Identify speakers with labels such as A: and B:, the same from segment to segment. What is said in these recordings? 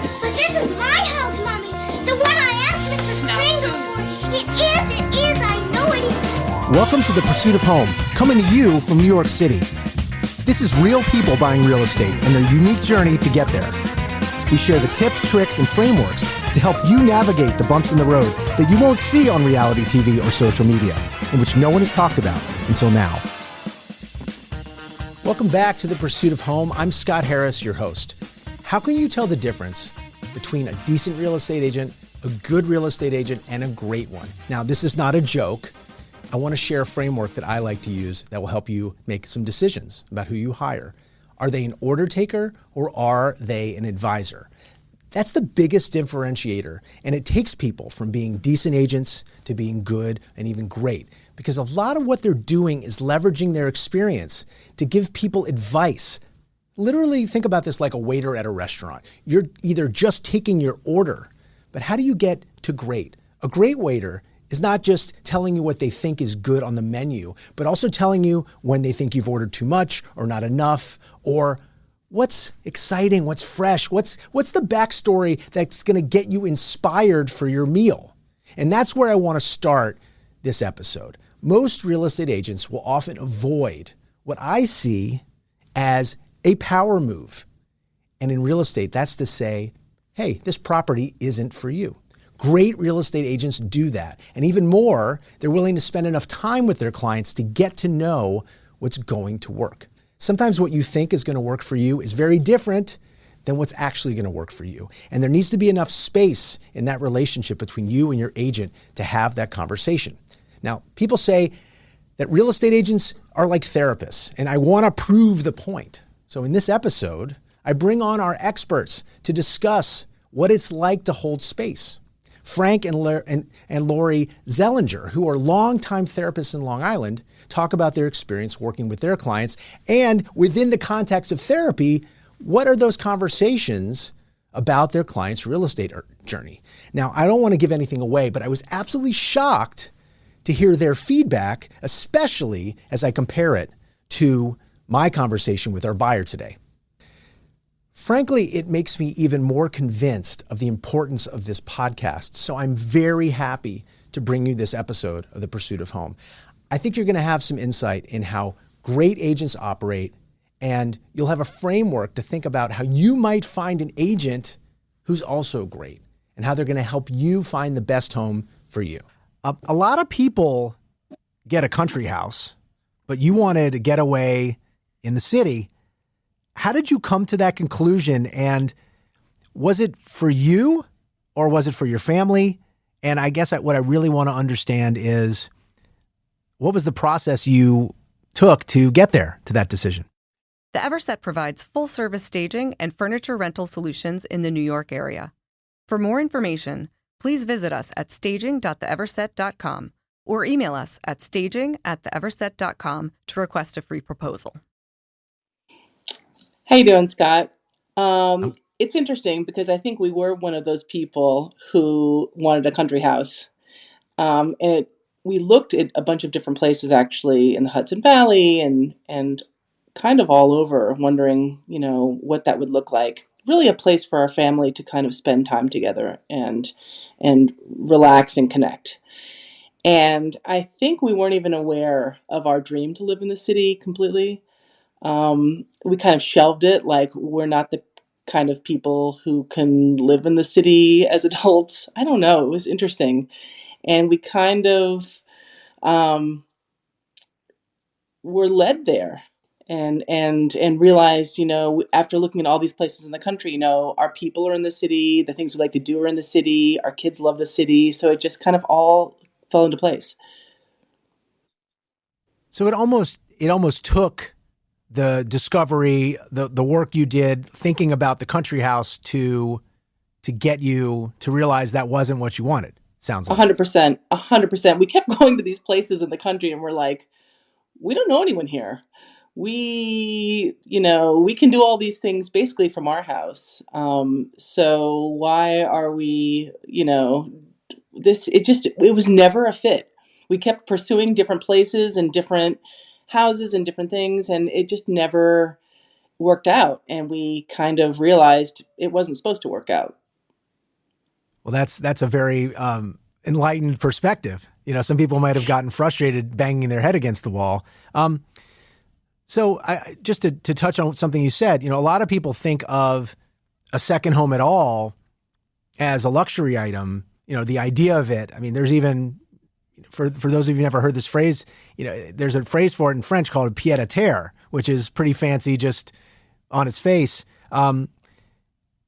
A: But this is my house, Mommy. The one I asked Mr. Springer for. It is, I know it is.
B: Welcome to The Pursuit of Home, coming to you from New York City. This is real people buying real estate and their unique journey to get there. We share the tips, tricks, and frameworks to help you navigate the bumps in the road that you won't see on reality TV or social media, and which no one has talked about until now. Welcome back to The Pursuit of Home. I'm Scott Harris, your host. How can you tell the difference between a decent real estate agent, a good real estate agent, and a great one? Now, this is not a joke. I want to share a framework that I like to use that will help you make some decisions about who you hire. Are they an order taker or are they an advisor? That's the biggest differentiator, and it takes people from being decent agents to being good and even great, because a lot of what they're doing is leveraging their experience to give people advice. Literally, think about this like a waiter at a restaurant. You're either just taking your order, but how do you get to great? A great waiter is not just telling you what they think is good on the menu, but also telling you when they think you've ordered too much or not enough, or what's exciting, what's fresh, what's the backstory that's going to get you inspired for your meal. And that's where I want to start this episode. Most real estate agents will often avoid what I see as a power move. And in real estate, that's to say, hey, this property isn't for you. Great real estate agents do that. And even more, they're willing to spend enough time with their clients to get to know what's going to work. Sometimes what you think is going to work for you is very different than what's actually going to work for you. And there needs to be enough space in that relationship between you and your agent to have that conversation. Now, people say that real estate agents are like therapists, and I want to prove the point. So in this episode, I bring on our experts to discuss what it's like to hold space. Frank and Lori Zellinger, who are longtime therapists in Long Island, talk about their experience working with their clients. And within the context of therapy, what are those conversations about their client's real estate journey? Now, I don't want to give anything away, but I was absolutely shocked to hear their feedback, especially as I compare it to my conversation with our buyer today. Frankly, it makes me even more convinced of the importance of this podcast. So I'm very happy to bring you this episode of The Pursuit of Home. I think you're going to have some insight in how great agents operate, and you'll have a framework to think about how you might find an agent who's also great and how they're going to help you find the best home for you. A lot of people get a country house, but you wanted a getaway in the city. How did you come to that conclusion? And was it for you or was it for your family? And I guess what I really want to understand is, what was the process you took to get there to that decision?
C: The Everset provides full-service staging and furniture rental solutions in the New York area. For more information, please visit us at staging.theeverset.com or email us at staging@theeverset.com to request a free proposal.
D: How you doing, Scott? It's interesting because I think we were one of those people who wanted a country house. We looked at a bunch of different places actually in the Hudson Valley and kind of all over, wondering, what that would look like. Really a place for our family to kind of spend time together and relax and connect. And I think we weren't even aware of our dream to live in the city completely. We kind of shelved it, like we're not the kind of people who can live in the city as adults. I don't know. It was interesting. And we kind of were led there and realized, after looking at all these places in the country, our people are in the city, the things we like to do are in the city, our kids love the city. So it just kind of all fell into place.
B: So it almost took the discovery, the work you did thinking about the country house to get you to realize that wasn't what you wanted. Sounds like
D: 100%. We kept going to these places in the country and we're like, we don't know anyone here. We can do all these things basically from our house. So why are we, it was never a fit. We kept pursuing different places and different houses and different things, and it just never worked out, and we kind of realized it wasn't supposed to work out.
B: Well, that's a very enlightened perspective. Some people might have gotten frustrated banging their head against the wall. So just to touch on something you said, a lot of people think of a second home at all as a luxury item. The idea of it. I mean, there's even, for those of you who never heard this phrase, there's a phrase for it in French called pied à terre, which is pretty fancy just on its face.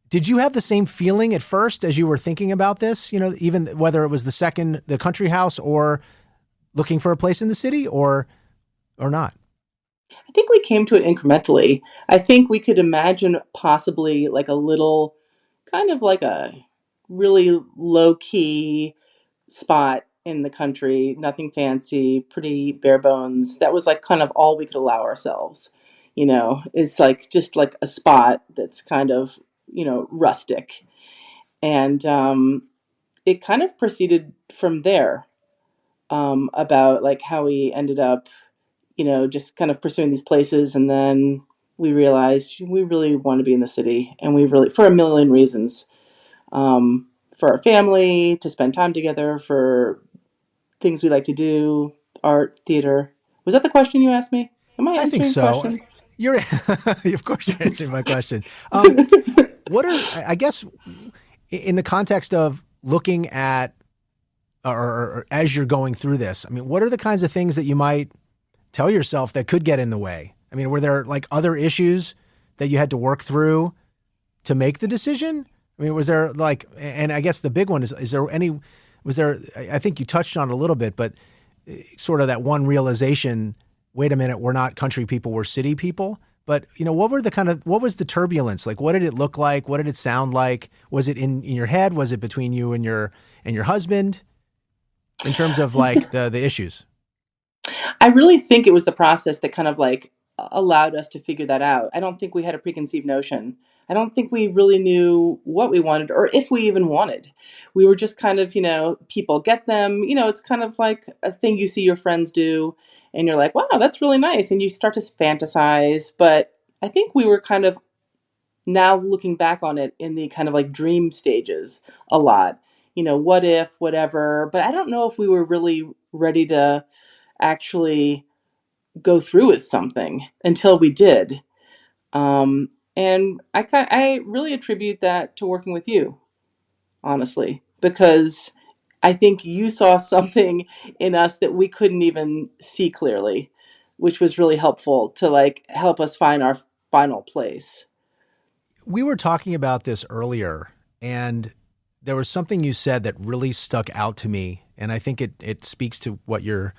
B: Did you have the same feeling at first as you were thinking about this? Even whether it was the country house or looking for a place in the city or not?
D: I think we came to it incrementally. I think we could imagine possibly like a little, kind of like a really low key spot in the country, nothing fancy, pretty bare bones. That was like kind of all we could allow ourselves. It's like just like a spot that's kind of, rustic. And it kind of proceeded from there, about like how we ended up, just kind of pursuing these places. And then we realized we really want to be in the city, and we really, for a million reasons, for our family, to spend time together, for things we like to do, art, theater. Was that the question you asked me? Am I
B: I think
D: answering the
B: so.
D: question?
B: You're, of course, you're answering my question. What are, I guess, in the context of looking at, or as you're going through this, I mean, what are the kinds of things that you might tell yourself that could get in the way? I mean, were there like other issues that you had to work through to make the decision? I mean, was there like, and I guess the big one was there, I think you touched on it a little bit, but sort of that one realization, wait a minute, we're not country people, we're city people. But, what was the turbulence? Like, what did it look like? What did it sound like? Was it in your head? Was it between you and your husband in terms of like the issues?
D: I really think it was the process that kind of like allowed us to figure that out. I don't think we had a preconceived notion. I don't think we really knew what we wanted or if we even wanted. We were just kind of, people get them. It's kind of like a thing you see your friends do, and you're like, wow, that's really nice. And you start to fantasize. But I think we were kind of, now looking back on it, in the kind of like dream stages a lot. What if, whatever. But I don't know if we were really ready to actually go through with something until we did. And I really attribute that to working with you, honestly, because I think you saw something in us that we couldn't even see clearly, which was really helpful to like help us find our final place.
B: We were talking about this earlier, and there was something you said that really stuck out to me. And I think it speaks to what you're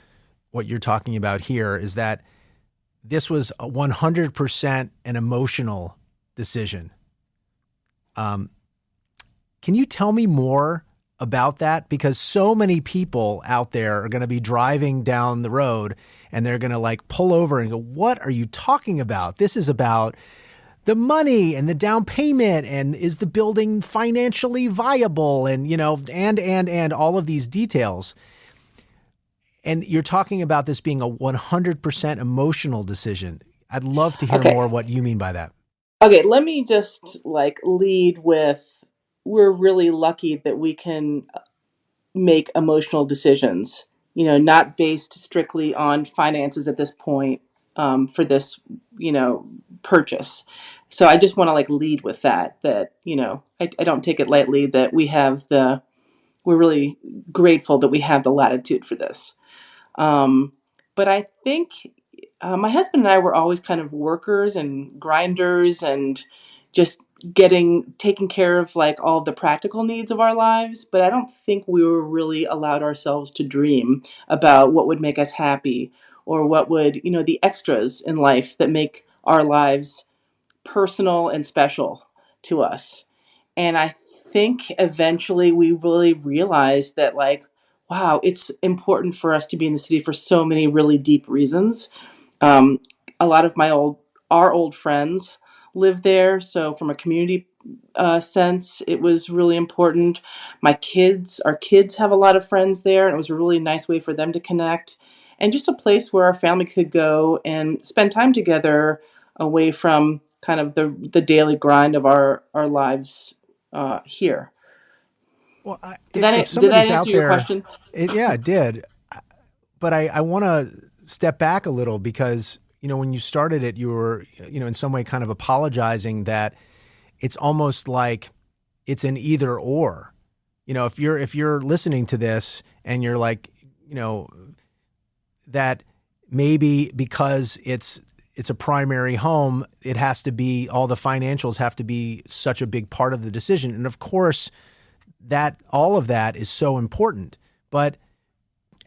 B: talking about here, is that this was 100% an emotional decision. Can you tell me more about that? Because so many people out there are going to be driving down the road and they're going to like pull over and go, what are you talking about? This is about the money and the down payment, and is the building financially viable, and, and all of these details. And you're talking about this being a 100% emotional decision. I'd love to hear more what you mean by that.
D: Okay, let me just like lead with, we're really lucky that we can make emotional decisions, not based strictly on finances at this point, for this, purchase. So I just want to like lead with that, I don't take it lightly that we're really grateful that we have the latitude for this. But I think my husband and I were always kind of workers and grinders, and just taking care of like all the practical needs of our lives. But I don't think we were really allowed ourselves to dream about what would make us happy, or what would, the extras in life that make our lives personal and special to us. And I think eventually we really realized that, like, wow, it's important for us to be in the city for so many really deep reasons. A lot of our old friends live there. So from a community sense, it was really important. Our kids have a lot of friends there, and it was a really nice way for them to connect. And just a place where our family could go and spend time together, away from kind of the daily grind of our lives here.
B: Well,
D: Did
B: if
D: that
B: somebody's
D: answer
B: out
D: your
B: there,
D: question?
B: yeah, it did. But I want to step back a little because, when you started it, you were, in some way kind of apologizing that it's almost like it's an either or. If you're listening to this and you're like, that maybe because it's a primary home, it has to be, all the financials have to be such a big part of the decision. And of course, that all of that is so important. But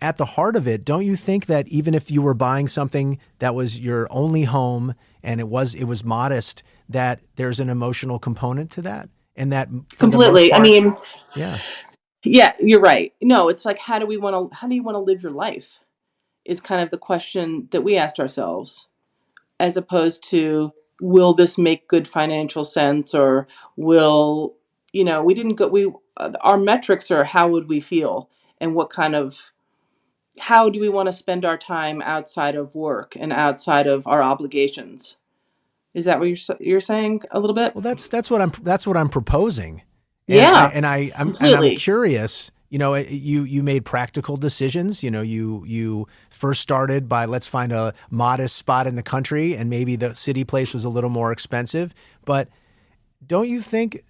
B: at the heart of it, don't you think that even if you were buying something that was your only home and it was modest, that there's an emotional component to that? And that for the most
D: Completely.
B: part,
D: I mean,
B: yeah.
D: yeah, you're right. No, it's like, how do you want to live your life is kind of the question that we asked ourselves, as opposed to, will this make good financial sense, or will, we didn't go, our metrics are, how would we feel, and how do we want to spend our time outside of work and outside of our obligations? Is that what you're saying a little bit?
B: Well, that's what I'm proposing.
D: Yeah,
B: I'm
D: completely.
B: curious. You made practical decisions. You first started by, let's find a modest spot in the country, and maybe the city place was a little more expensive. But don't you think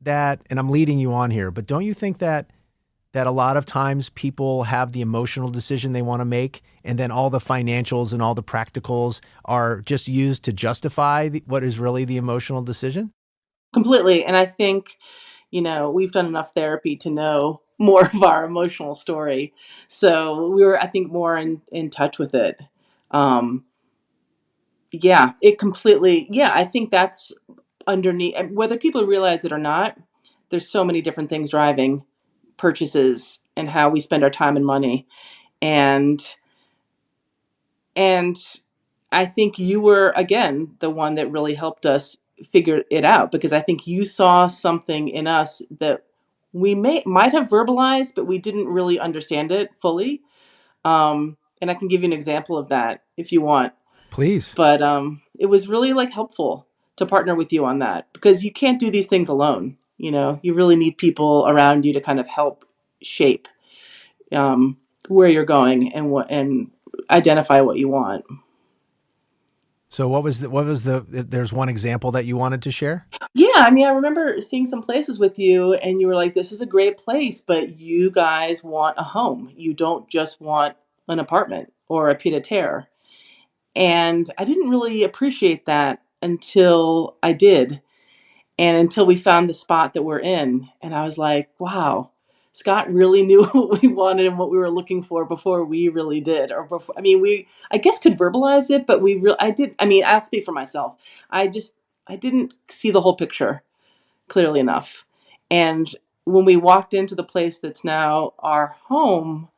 B: that, and I'm leading you on here, but don't you think that a lot of times people have the emotional decision they want to make, and then all the financials and all the practicals are just used to justify what is really the emotional decision?
D: Completely. And I think, we've done enough therapy to know more of our emotional story. So we were, I think, more in touch with it. Um, yeah, I think that's underneath, whether people realize it or not, there's so many different things driving purchases and how we spend our time and money. And, and I think you were, again, the one that really helped us figure it out, because I think you saw something in us that we might have verbalized, but we didn't really understand it fully. And I can give you an example of that if you want.
B: Please.
D: But it was really like helpful to partner with you on that, because you can't do these things alone. You really need people around you to kind of help shape where you're going and identify what you want.
B: So there's one example that you wanted to share?
D: Yeah, I mean, I remember seeing some places with you, and you were like, this is a great place, but you guys want a home. You don't just want an apartment or a pied a terre. And I didn't really appreciate that until I did, and until we found the spot that we're in. And I was like, wow, Scott really knew what we wanted and what we were looking for before we really did. Or before, I mean, I guess, could verbalize it, but I mean, I'll speak for myself. I didn't see the whole picture clearly enough. And when we walked into the place that's now our home,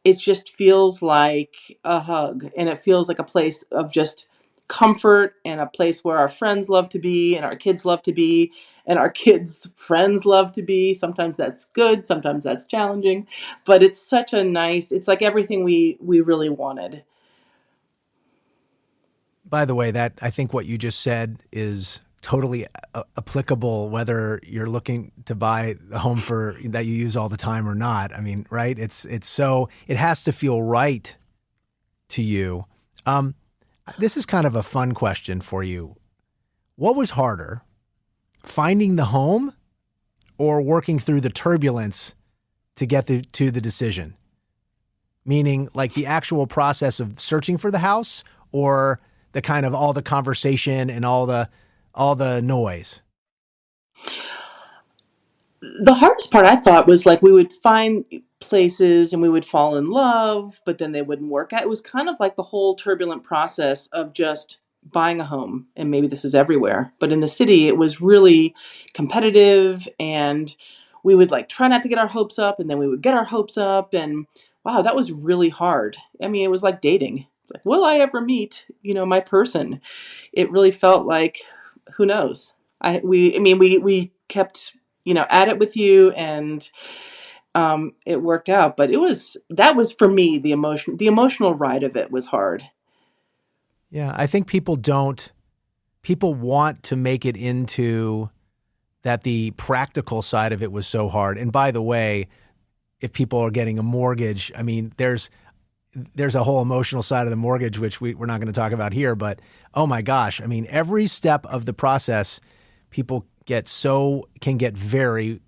D: it just feels like a hug, and it feels like a place of just comfort, and a place where our friends love to be, and our kids love to be, and our kids' friends love to be. Sometimes that's good, sometimes that's challenging, but it's it's like everything we really wanted.
B: By the way, that I think what you just said is totally applicable whether you're looking to buy a home for that you use all the time or not. I mean, right? It's so it has to feel right to you. This is kind of a fun question for you. What was harder, finding the home or working through the turbulence to get to the decision? Meaning, like, the actual process of searching for the house, or the kind of all the conversation and all the noise?
D: The hardest part, I thought, was like, we would find places and we would fall in love, but then they wouldn't work out. It was kind of like the whole turbulent process of just buying a home. And maybe this is everywhere, but in the city, it was really competitive, and we would like try not to get our hopes up, and then we would get our hopes up. And wow, that was really hard. I mean, it was like dating. It's like, will I ever meet, my person? It really felt like, who knows? We kept, at it with you, and it worked out. But that was for me, the emotional ride of it was hard.
B: Yeah, I think people don't people want to make it into that the practical side of it was so hard. And by the way, if people are getting a mortgage, I mean, there's a whole emotional side of the mortgage, which we're not going to talk about here, but oh my gosh, I mean, every step of the process, people can get very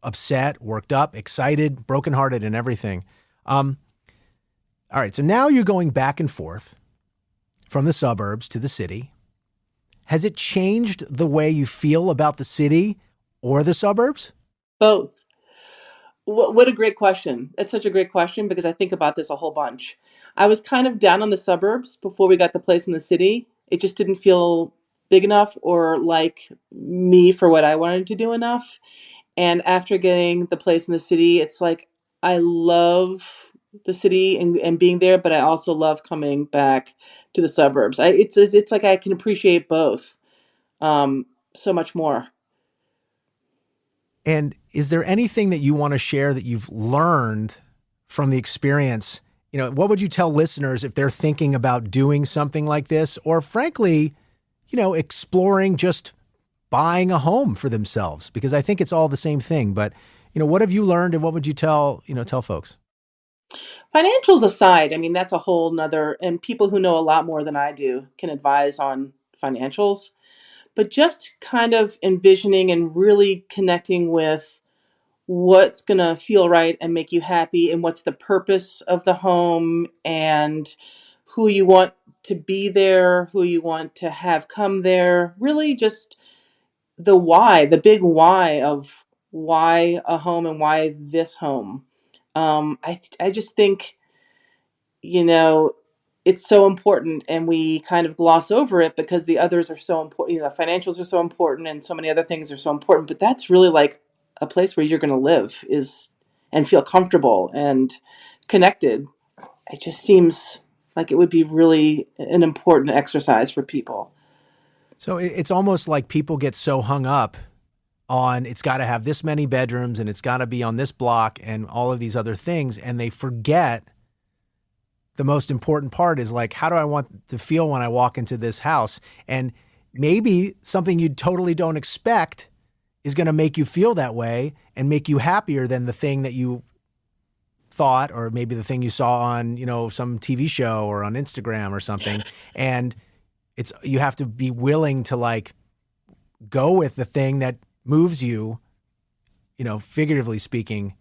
B: upset, worked up, excited, brokenhearted, and everything. All right, so now you're going back and forth from the suburbs to the city. Has it changed the way you feel about the city or the suburbs?
D: Both. What a great question. It's such a great question because I think about this a whole bunch. I was kind of down on the suburbs before we got the place in the city. It just didn't feel big enough or like me for what I wanted to do enough. And after getting the place in the city, it's like I love the city and being there, but I also love coming back to the suburbs. It's like I can appreciate both so much more.
B: And is there anything that you want to share that you've learned from the experience? You know, what would you tell listeners if they're thinking about doing something like this, or frankly, you know, exploring just buying a home for themselves? Because I think it's all the same thing. But, you know, what have you learned and what would you tell folks?
D: Financials aside, I mean, that's a whole nother, and people who know a lot more than I do can advise on financials. But just kind of envisioning and really connecting with what's going to feel right and make you happy and what's the purpose of the home and who you want to be there, who you want to have come there. Really just the why, the big why of why a home and why this home. I just think, you know, it's so important and we kind of gloss over it because the others are so important. You know, the financials are so important and so many other things are so important, but that's really like a place where you're going to live and feel comfortable and connected. It just seems like it would be really an important exercise for people.
B: So it's almost like people get so hung up on it's got to have this many bedrooms and it's got to be on this block and all of these other things. And they forget the most important part is like, how do I want to feel when I walk into this house? And maybe something you totally don't expect is going to make you feel that way and make you happier than the thing that you thought, or maybe the thing you saw on, you know, some TV show or on Instagram or something. And you have to be willing to like go with the thing that moves you, you know, figuratively speaking,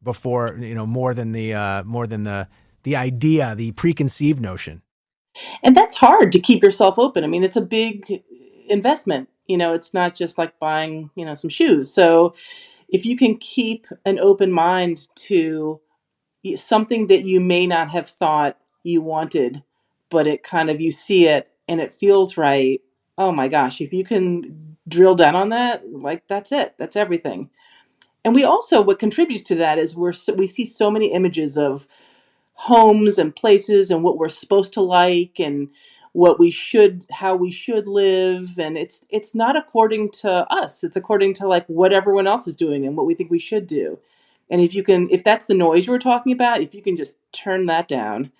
B: before, you know, more than the idea, the preconceived notion.
D: And that's hard to keep yourself open. I mean, it's a big investment. You know, it's not just like buying, you know, some shoes. So if you can keep an open mind to something that you may not have thought you wanted, but it kind of, you see it and it feels right. Oh my gosh, if you can drill down on that, like that's it. That's everything. And we also, what contributes to that is we see so many images of homes and places and what we're supposed to like and how we should live. And it's not according to us. It's according to like what everyone else is doing and what we think we should do. And if that's the noise you were talking about, if you can just turn that down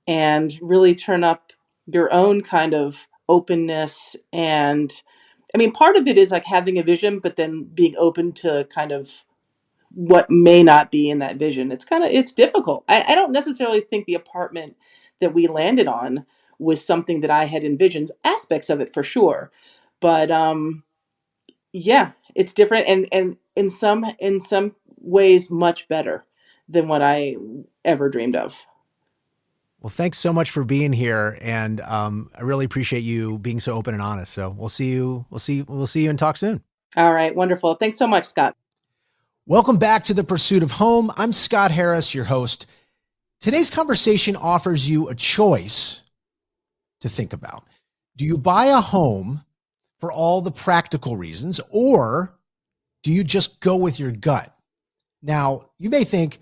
D: and really turn up your own kind of openness. And I mean, part of it is like having a vision, but then being open to kind of what may not be in that vision. It's difficult. I don't necessarily think the apartment that we landed on was something that I had envisioned, aspects of it for sure. But yeah, it's different and in some ways much better than what I ever dreamed of.
B: Well, thanks so much for being here, and I really appreciate you being so open and honest. So we'll see you and talk soon.
D: All right, wonderful. Thanks so much, Scott.
B: Welcome back to The Pursuit of Home. I'm Scott Harris, your host. Today's conversation offers you a choice to think about. Do you buy a home for all the practical reasons, or do you just go with your gut? Now, you may think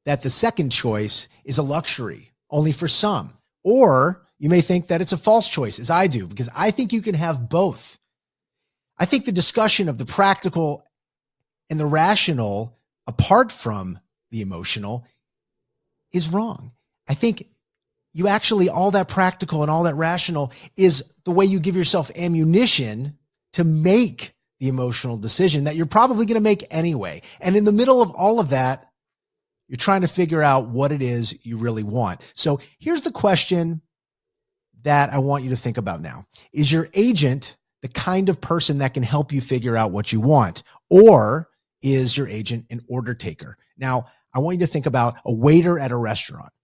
B: that the second choice is a luxury only for some, or you may think that it's a false choice, as I do, because I think you can have both. I think the discussion of the practical and the rational, apart from the emotional, is wrong. I think you actually, all that practical and all that rational is the way you give yourself ammunition to make the emotional decision that you're probably going to make anyway. And in the middle of all of that, you're trying to figure out what it is you really want. So here's the question that I want you to think about now. Is your agent the kind of person that can help you figure out what you want? Or is your agent an order taker? Now, I want you to think about a waiter at a restaurant.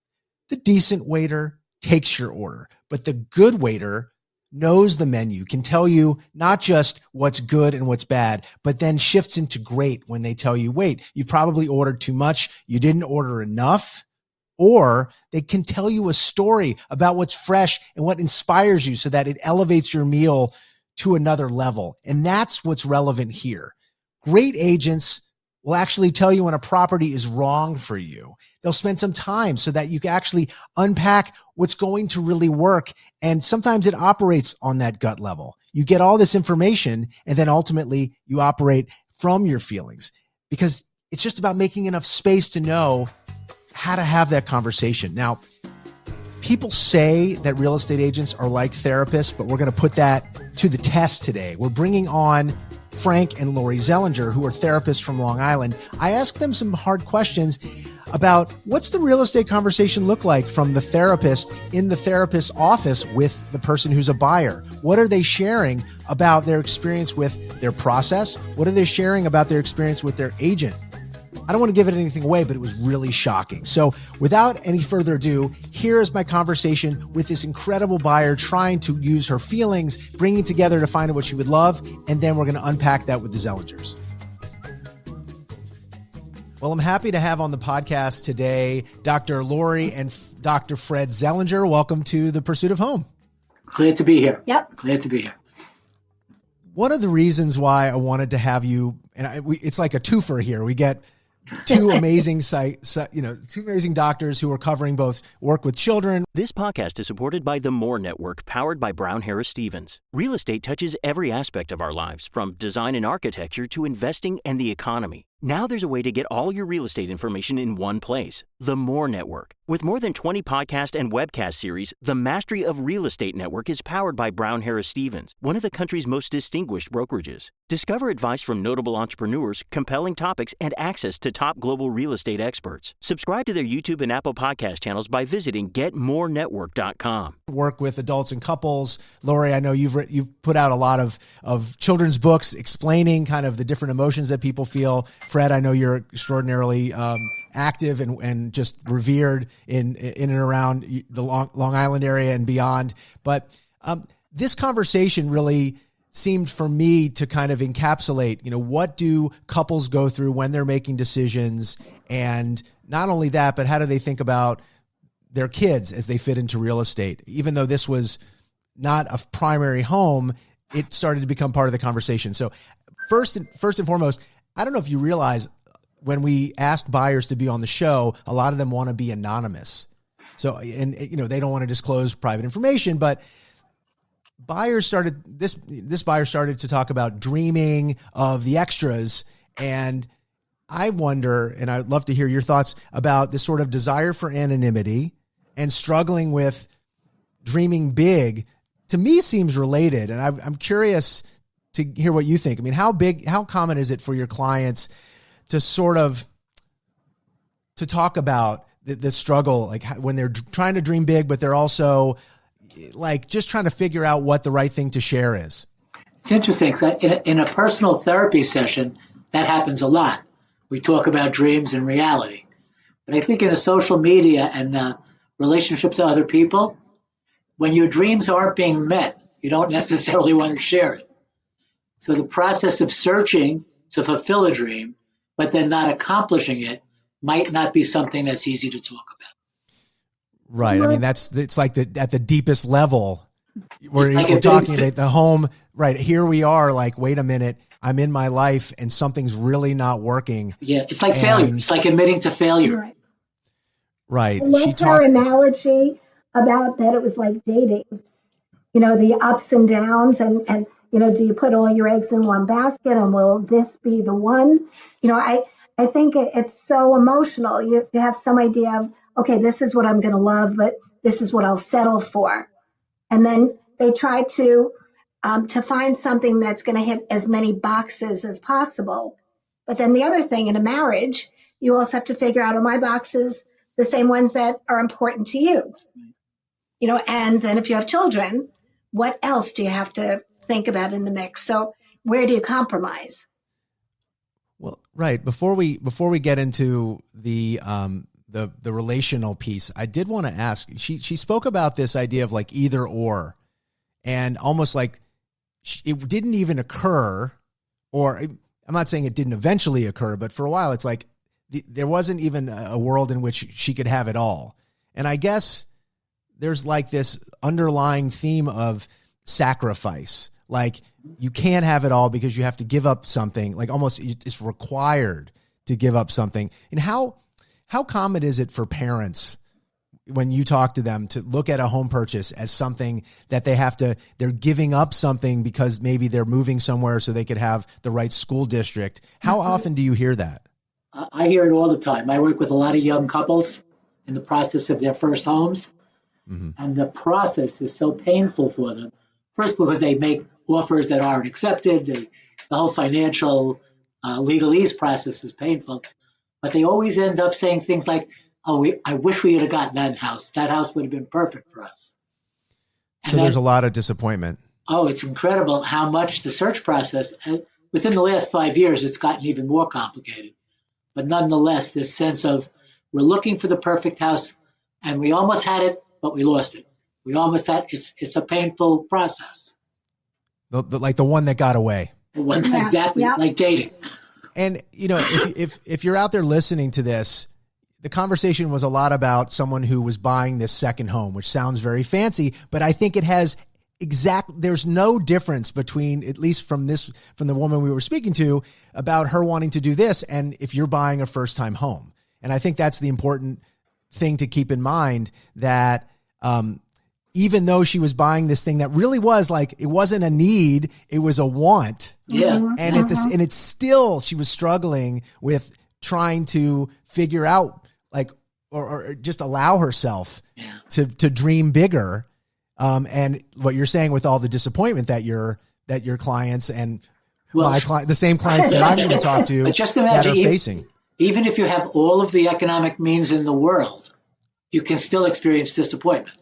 B: The decent waiter takes your order, but the good waiter knows the menu, can tell you not just what's good and what's bad, but then shifts into great when they tell you, wait, you probably ordered too much, you didn't order enough, or they can tell you a story about what's fresh and what inspires you so that it elevates your meal to another level. And that's what's relevant here. Great agents will actually tell you when a property is wrong for you. They'll spend some time so that you can actually unpack what's going to really work. And sometimes it operates on that gut level. You get all this information and then ultimately you operate from your feelings, because it's just about making enough space to know how to have that conversation. Now, people say that real estate agents are like therapists, but we're going to put that to the test today. We're bringing on Frank and Lori Zellinger, who are therapists from Long Island. I asked them some hard questions about what's the real estate conversation look like from the therapist in the therapist's office with the person who's a buyer. What are they sharing about their experience with their process? What are they sharing about their experience with their agent? I don't want to give it anything away, but it was really shocking. So without any further ado, here is my conversation with this incredible buyer trying to use her feelings, bringing together to find out what she would love. And then we're going to unpack that with the Zellingers. Well, I'm happy to have on the podcast today, Dr. Lori and Dr. Fred Zellinger. Welcome to The Pursuit of Home.
E: Glad to be here.
A: Yep.
E: Glad to be here.
B: One of the reasons why I wanted to have you, and it's like a twofer here. We get two amazing two amazing doctors who are covering both work with children.
F: This podcast is supported by the Moore Network, powered by Brown Harris Stevens. Real estate touches every aspect of our lives, from design and architecture to investing and the economy. Now there's a way to get all your real estate information in one place. The Moore Network. With more than 20 podcast and webcast series, the Mastery of Real Estate Network is powered by Brown Harris Stevens, one of the country's most distinguished brokerages. Discover advice from notable entrepreneurs, compelling topics, and access to top global real estate experts. Subscribe to their YouTube and Apple podcast channels by visiting getmorenetwork.com.
B: Work with adults and couples. Lori, I know you've put out a lot of children's books explaining kind of the different emotions that people feel. Fred, I know you're extraordinarily active and just revered in and around the Long Island area and beyond. But this conversation really seemed for me to kind of encapsulate, what do couples go through when they're making decisions? And not only that, but how do they think about their kids as they fit into real estate? Even though this was not a primary home, it started to become part of the conversation. So first and foremost, I don't know if you realize when we ask buyers to be on the show, a lot of them want to be anonymous. So, and they don't want to disclose private information, but this buyer started to talk about dreaming of the extras. And I wonder, and I'd love to hear your thoughts about this sort of desire for anonymity and struggling with dreaming big. To me, seems related. And I'm curious to hear what you think. I mean, how common is it for your clients to to talk about the struggle, like when they're trying to dream big, but they're also like just trying to figure out what the right thing to share is?
E: It's interesting because in a personal therapy session, that happens a lot. We talk about dreams and reality. But I think in a social media and relationship to other people, when your dreams aren't being met, you don't necessarily want to share it. So the process of searching to fulfill a dream, but then not accomplishing it, might not be something that's easy to talk about.
B: Right. I mean, it's like at the deepest level where
E: Like
B: we're talking about the home. Right. Here we are like, wait a minute, I'm in my life and something's really not working.
E: Yeah. It's like failure. It's like admitting to failure.
A: Right.
B: Right.
G: I love her analogy about that it was like dating, the ups and downs and do you put all your eggs in one basket and will this be the one? I think it's so emotional. You have some idea of, okay, this is what I'm going to love, but this is what I'll settle for. And then they try to find something that's going to hit as many boxes as possible. But then the other thing in a marriage, you also have to figure out, are my boxes the same ones that are important to you? You know, and then if you have children, what else do you have to think about in the mix? So where do you compromise?
B: Well, right. Before we get into the relational piece, I did want to ask, she spoke about this idea of like either or, and almost like it didn't even occur, or I'm not saying it didn't eventually occur, but for a while it's like there wasn't even a world in which she could have it all. And I guess there's like this underlying theme of sacrifice. Like you can't have it all because you have to give up something, like almost it's required to give up something. And how common is it for parents when you talk to them to look at a home purchase as something that they're giving up something because maybe they're moving somewhere so they could have the right school district? How often do you hear that?
E: I hear it all the time. I work with a lot of young couples in the process of their first homes. Mm-hmm. And the process is so painful for them. First, because they make offers that aren't accepted. The whole financial legalese process is painful. But they always end up saying things like, I wish we had gotten that house. That house would have been perfect for us.
B: So there's a lot of disappointment.
E: Oh, it's incredible how much the search process, within the last 5 years, it's gotten even more complicated. But nonetheless, this sense of we're looking for the perfect house and we almost had it, but we lost it. We almost had it's a painful process.
B: Like the one that got away.
E: Exactly, like dating.
B: And you know, if you're out there listening to this, the conversation was a lot about someone who was buying this second home, which sounds very fancy, but I think it has there's no difference between, at least from the woman we were speaking to, about her wanting to do this and if you're buying a first time home. And I think that's the important thing to keep in mind, that even though she was buying this thing that really was like, it wasn't a need, it was a want.
E: Yeah.
B: And and it's still, she was struggling with trying to figure out like, or just allow herself to dream bigger. And what you're saying with all the disappointment that your clients and the same clients that I'm going to talk to
E: just imagine,
B: that are facing.
E: Even if you have all of the economic means in the world, you can still experience disappointment.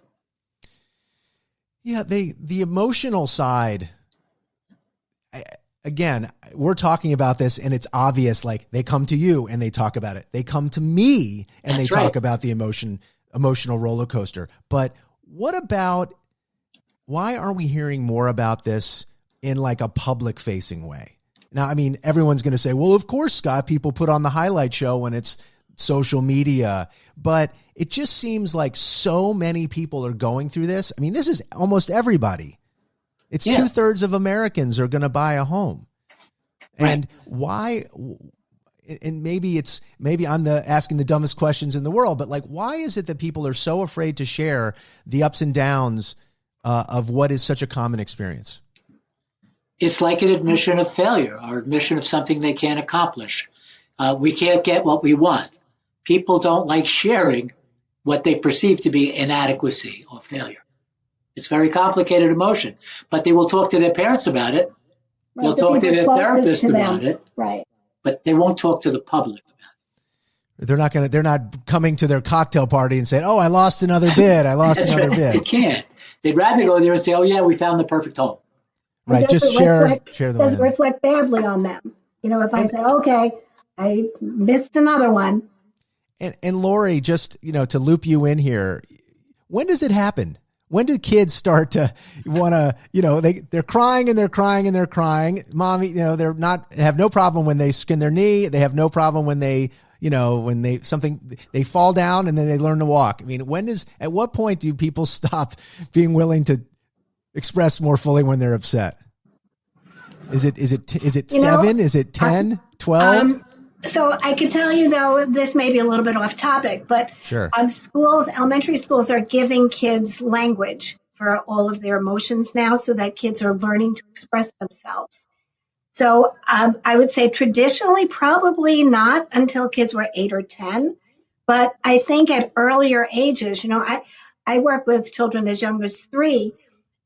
B: Yeah, the emotional side, again, we're talking about this and it's obvious, like they come to you and they talk about it. They come to me and they talk about the emotional roller coaster. But what about, why aren't we hearing more about this in like a public facing way? Now, I mean, everyone's going to say, well, of course, Scott, people put on the highlight show when it's social media, but it just seems like so many people are going through this. I mean, this is almost everybody. It's 2/3 of Americans are going to buy a home. And why? And maybe I'm asking the dumbest questions in the world, but like, why is it that people are so afraid to share the ups and downs of what is such a common experience?
E: It's like an admission of failure or admission of something they can't accomplish. We can't get what we want. People don't like sharing what they perceive to be inadequacy or failure. It's a very complicated emotion, but they will talk to their parents about it.
G: Right,
E: They'll talk to their therapist about it,
G: right?
E: But they won't talk to the public about it.
B: They're not coming to their cocktail party and saying, "Oh, I lost another bid. I lost another bid."
E: They can't. They'd rather go there and say, "Oh yeah, we found the perfect home."
B: Right. Just share the
G: does reflect badly on them. You know, if I say, okay, I missed another one.
B: And Lori, just, you know, to loop you in here, when does it happen? When do kids start to want to, you know, they're crying and they're crying and they're crying. Mommy, you know, have no problem when they skin their knee. They have no problem when they, you know, when they fall down and then they learn to walk. I mean, at what point do people stop being willing to express more fully when they're upset? Is it 7? Is it 10, 12?
G: So I can tell you, though, this may be a little bit off topic, but
B: sure.
G: Elementary schools are giving kids language for all of their emotions now so that kids are learning to express themselves. So I would say traditionally, probably not until kids were 8 or 10. But I think at earlier ages, you know, I work with children as young as 3,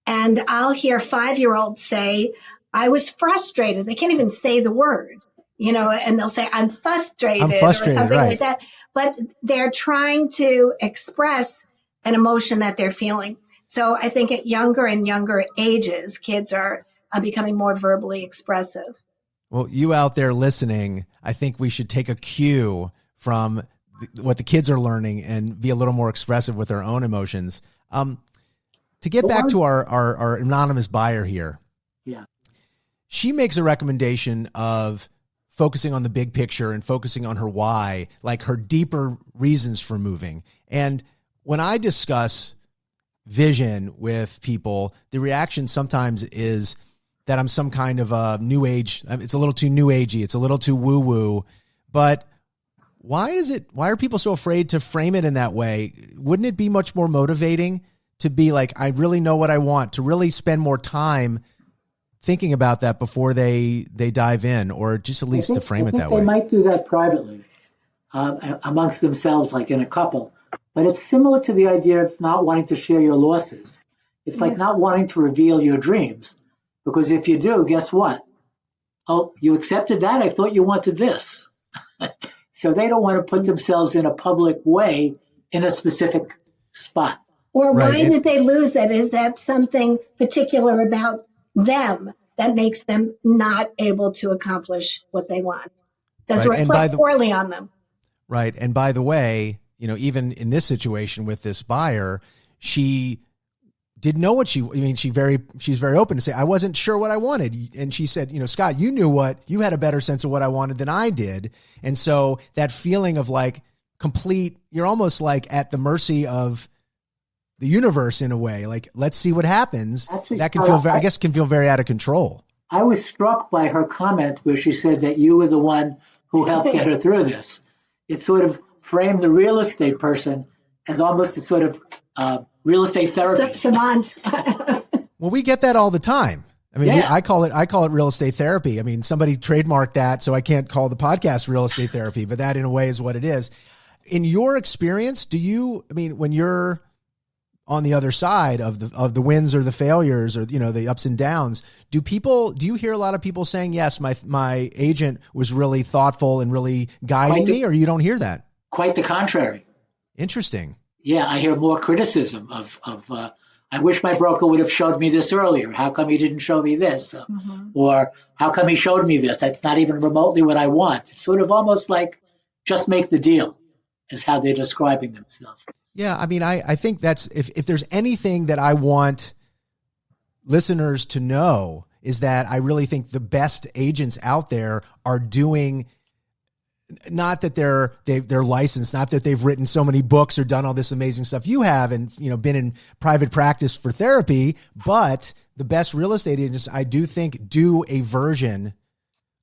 G: and I'll hear 5-year-olds say, I was frustrated. They can't even say the word, and they'll say, I'm frustrated or something
B: right.
G: like that. But they're trying to express an emotion that they're feeling. So I think at younger and younger ages, kids are becoming more verbally expressive.
B: Well, you out there listening, I think we should take a cue from what the kids are learning and be a little more expressive with their own emotions. To get back to our anonymous buyer here.
E: Yeah.
B: She makes a recommendation of focusing on the big picture and focusing on her why, like her deeper reasons for moving. And when I discuss vision with people, the reaction sometimes is that I'm some kind of a new age. It's a little too new agey. It's a little too woo woo. But why are people so afraid to frame it in that way? Wouldn't it be much more motivating to be like, I really know what I want, to really spend more time thinking about that before they dive in, or just at least to frame it that way?
E: They might do that privately amongst themselves, like in a couple. But it's similar to the idea of not wanting to share your losses. It's like not wanting to reveal your dreams. Because if you do, guess what? Oh, you accepted that? I thought you wanted this. So they don't want to put themselves in a public way in a specific spot.
G: Or why
B: Right.
G: did they lose it? Is that something particular about them that makes them not able to accomplish what they want? Does it
B: Right. And
G: reflect poorly on them?
B: Right. And by the way, even in this situation with this buyer, she didn't know what she's very open to say, I wasn't sure what I wanted. And she said, Scott, you had a better sense of what I wanted than I did. And so that feeling of like you're almost like at the mercy of the universe in a way, like, let's see what happens.
E: Actually,
B: that can feel very out of control.
E: I was struck by her comment where she said that you were the one who helped get her through this. It sort of framed the real estate person as almost a sort of real estate therapy.
B: Well, we get that all the time. I mean,
E: Yeah.
B: I call it real estate therapy. I mean, somebody trademarked that, so I can't call the podcast real estate therapy, but that in a way is what it is. In your experience, when you're on the other side of the wins or the failures or, the ups and downs, do you hear a lot of people saying, yes, my agent was really thoughtful and really guiding me, or you don't hear that?
E: Quite the contrary.
B: Interesting.
E: Yeah, I hear more criticism of I wish my broker would have showed me this earlier. How come he didn't show me this? Or how come he showed me this? That's not even remotely what I want. It's sort of almost like just make the deal is how they're describing themselves.
B: Yeah, I mean, I think that's if there's anything that I want listeners to know is that I really think the best agents out there are doing, not that they're licensed, not that they've written so many books or done all this amazing stuff you have and been in private practice for therapy, but the best real estate agents, I do think, do a version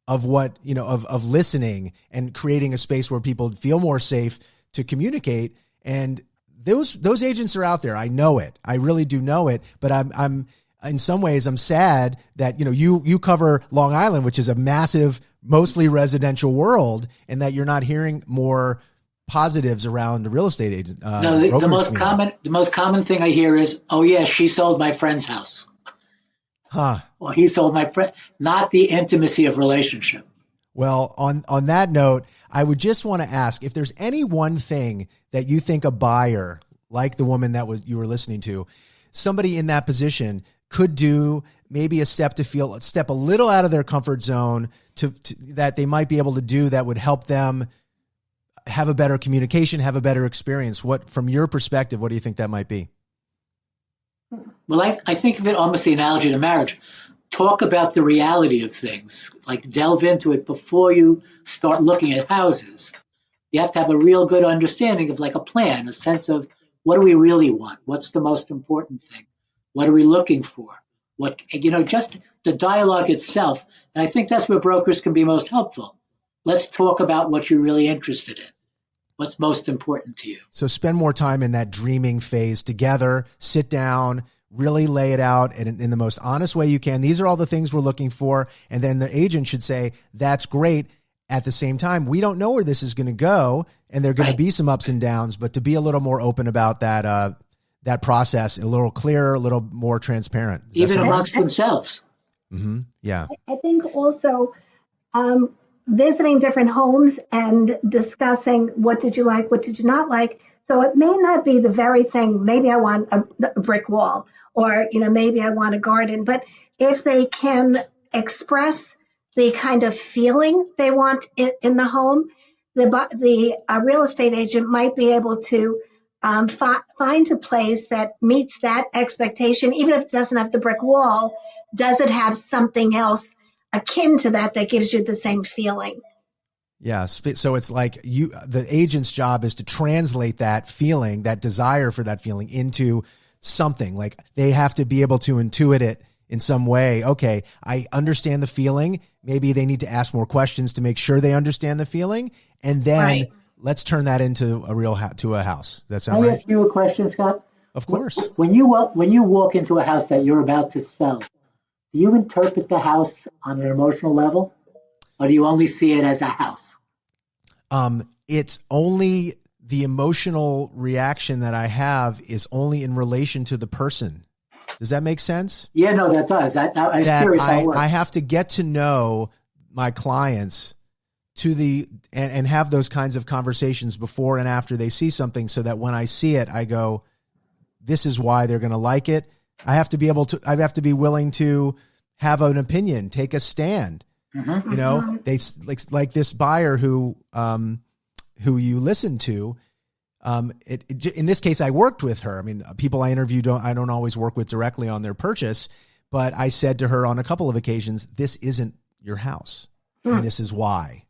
B: of what, of listening and creating a space where people feel more safe to communicate. And those agents are out there. I know it. I really do know it. But I'm in some ways I'm sad that you cover Long Island, which is a massive, mostly residential world, and that you're not hearing more positives around the real estate agent.
E: No, the most common thing I hear is, "Oh yeah, she sold my friend's house."
B: Huh.
E: Or he sold my friend. Not the intimacy of relationship.
B: Well, on that note, I would just want to ask if there's any one thing that you think a buyer, like the woman you were listening to, somebody in that position could do, maybe a step a little out of their comfort zone to that they might be able to do that would help them have a better communication, have a better experience. From your perspective, what do you think that might be?
E: Well, I think of it almost the analogy to marriage. Talk about the reality of things, like delve into it before you start looking at houses. You have to have a real good understanding of like a plan, a sense of what do we really want? What's the most important thing? What are we looking for? Just the dialogue itself. And I think that's where brokers can be most helpful. Let's talk about what you're really interested in. What's most important to you? So
B: spend more time in that dreaming phase together, sit down, really lay it out in the most honest way you can. These are all the things we're looking for. And then the agent should say, that's great. At the same time, we don't know where this is going to go, and there are going to be some ups and downs, but to be a little more open about that, that process a little clearer, a little more transparent. Does that
E: Even
B: sound right?
E: amongst themselves.
B: Yeah.
G: I think also visiting different homes and discussing what did you like, what did you not like. So it may not be the very thing. Maybe I want a brick wall, or maybe I want a garden. But if they can express the kind of feeling they want in the home, the real estate agent might be able to find a place that meets that expectation, even if it doesn't have the brick wall. Does it have something else akin to that gives you the same feeling?
B: Yeah. So it's like the agent's job is to translate that feeling, that desire for that feeling, into something. Like they have to be able to intuit it in some way. Okay, I understand the feeling. Maybe they need to ask more questions to make sure they understand the feeling. And then
G: Right.
B: let's turn that into a house. Does that
E: Can
B: sound
E: I
B: right?
E: ask you a question, Scott?
B: Of course.
E: When you walk into a house that you're about to sell, do you interpret the house on an emotional level, or do you only see it as a house?
B: It's only the emotional reaction that I have is only in relation to the person. Does that make sense?
E: Yeah, no, that does. I was
B: That
E: curious how it works.
B: I have to get to know my clients and have those kinds of conversations before and after they see something, so that when I see it, I go, this is why they're going to like it. I have to be willing to have an opinion, take a stand.
E: Mhm.
B: They like this buyer who you listen to. In this case, I worked with her. I mean, people I interview I don't always work with directly on their purchase, but I said to her on a couple of occasions, this isn't your house, and this is why.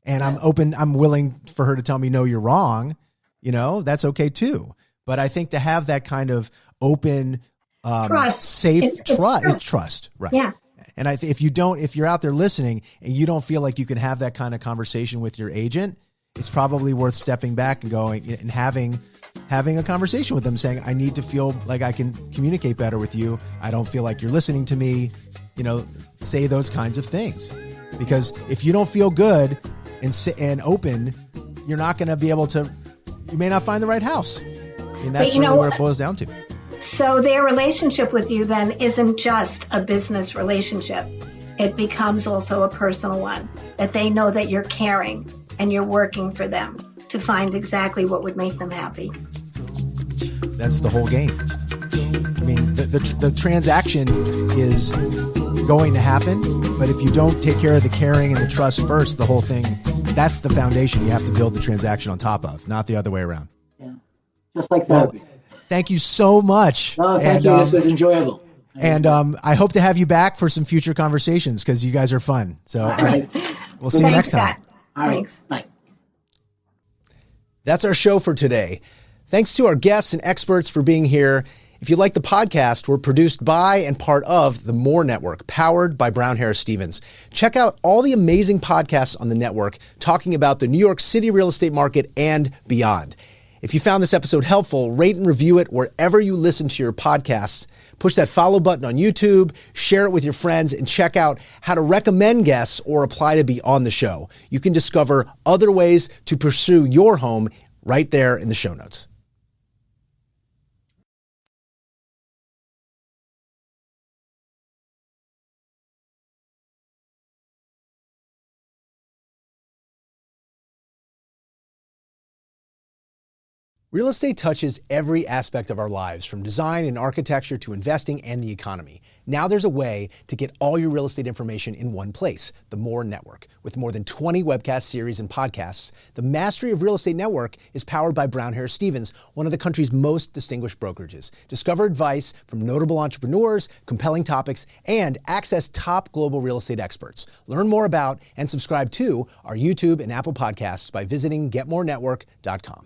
B: And I'm willing for her to tell me, no, you're wrong. That's okay too. But I think to have that kind of open,
G: Trust.
B: safe
G: It's
B: trust, right?
G: Yeah.
B: And if you're out there listening and you don't feel like you can have that kind of conversation with your agent, it's probably worth stepping back and going and having a conversation with them, saying, I need to feel like I can communicate better with you. I don't feel like you're listening to me. Say those kinds of things, because if you don't feel good and open, you're not going to be able to. You may not find the right house. I mean, that's really what it boils down to.
G: So their relationship with you then isn't just a business relationship. It becomes also a personal one, that they know that you're caring and you're working for them to find exactly what would make them happy.
B: That's the whole game. I mean, the transaction is going to happen, but if you don't take care of the caring and the trust first, the whole thing, that's the foundation you have to build the transaction on top of, not the other way around.
E: Yeah. Just like
B: Well,
E: therapy.
B: thank you so much.
E: Oh, thank you. This was enjoyable.
B: And I hope to have you back for some future conversations, because you guys are fun. So
E: All right.
B: we'll see you next
G: Thanks,
B: time.
G: Scott.
E: All right.
G: Thanks.
E: Bye.
B: That's our show for today. Thanks to our guests and experts for being here. If you like the podcast, we're produced by and part of the More Network, powered by Brown Harris Stevens. Check out all the amazing podcasts on the network talking about the New York City real estate market and beyond. If you found this episode helpful, rate and review it wherever you listen to your podcasts. Push that follow button on YouTube, share it with your friends, and check out how to recommend guests or apply to be on the show. You can discover other ways to pursue your home right there in the show notes. Real estate touches every aspect of our lives, from design and architecture to investing and the economy. Now there's a way to get all your real estate information in one place, the More Network. With more than 20 webcast series and podcasts, the Mastery of Real Estate Network is powered by Brown Harris Stevens, one of the country's most distinguished brokerages. Discover advice from notable entrepreneurs, compelling topics, and access top global real estate experts. Learn more about and subscribe to our YouTube and Apple podcasts by visiting getmorenetwork.com.